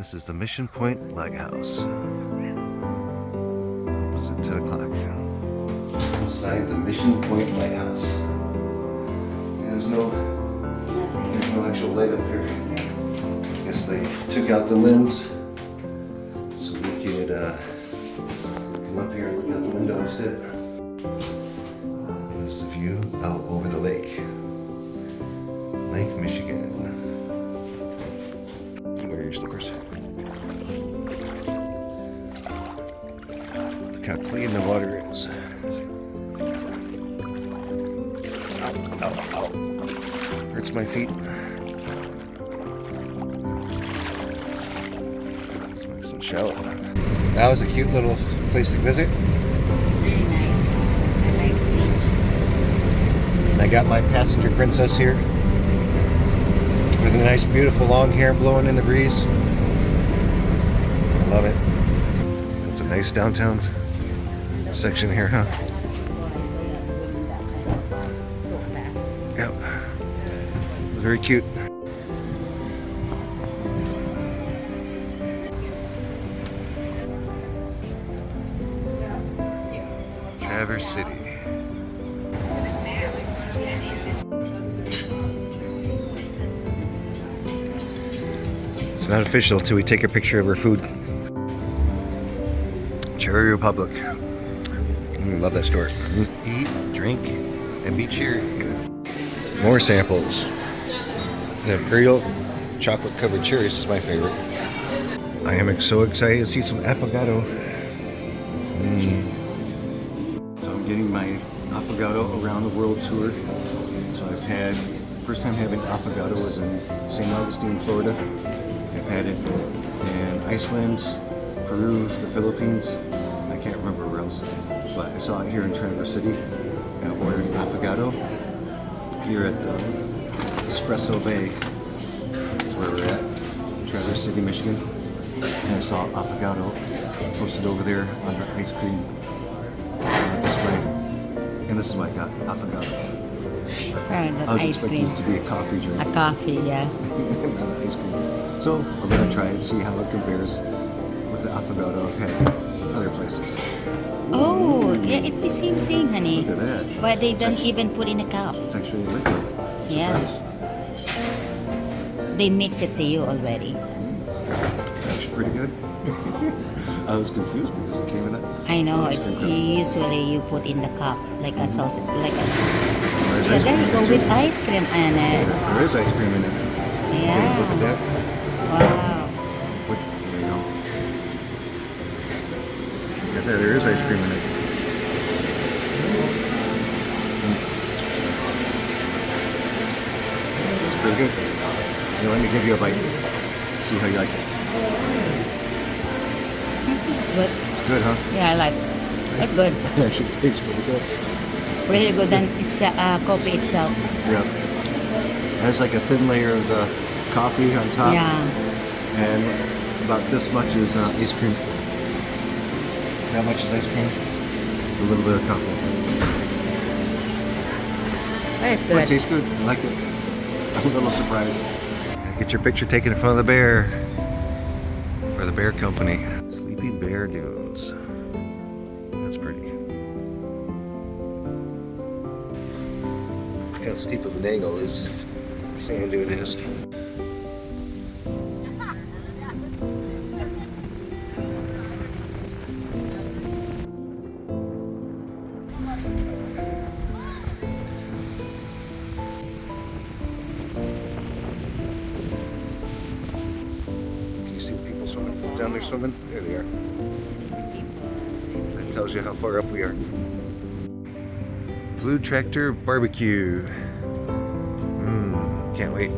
This is the Mission Point Lighthouse. Opens at 10 o'clock. Inside the Mission Point Lighthouse. There's no actual light up here. I guess they took out the limbs so we could come up here and look out the window instead. There's the view out over the lake. Lake Michigan. Wear your slippers. Look how clean the water is. Ow, ow, ow. Hurts my feet. It's nice and shallow. That was a cute little place to visit. It's really nice. I like the beach. I got my passenger princess here with a nice, beautiful long hair blowing in the breeze. I love it. It's a nice downtown section here, huh? Yep. Very cute. Traverse City. It's not official till we take a picture of our food. Cherry Republic. Love that store. Eat, drink, and be cheery. More samples. The Imperial chocolate covered cherries is my favorite. I am so excited to see some affogato. So I'm getting my affogato around the world tour. So I've had, first time having affogato was in St. Augustine, Florida. I've had it in Iceland, Peru, the Philippines. I can't remember where else, but I saw it here in Traverse City. I ordered affogato here at Espresso Bay, is where we're at, Traverse City, Michigan. And I saw affogato posted over there on the ice cream display. And this is what I got, affogato. I was expecting it to be a coffee drink. A coffee, yeah. Not an ice cream. So we're going to try and see how it compares with the affogato I've had other places. Oh, yeah, it's the same thing, honey. Look at that. But they don't even put in a cup. It's actually liquid. Yeah. They mix it to you already. It's actually pretty good. I was confused because it came in a... I know, usually you put in the cup, like a sauce, like a... There's Yeah, ice there cream you go in it, with too. ice cream and There is ice cream in it. yeah. Okay, look at that. Wow. There you go. Look at that, there is ice cream in it. It's pretty good. Here, let me give you a bite. See how you like it. It's good. It's good, huh? Yeah, I like. It's good. It actually tastes pretty good. Really good than it's coffee itself. Yeah. It has like a thin layer of the coffee on top. Yeah. And about this much is ice cream. That much is ice cream. A little bit of coffee. But it's It good. tastes good. I like it. I'm a little surprised. Get your picture taken in front of the bear for the bear company. Sleeping Bear Dunes. That's pretty. Look how steep of an angle this sand dune is. See the people swimming down there swimming? There they are. That tells you how far up we are. Blue Tractor Barbecue. Can't wait.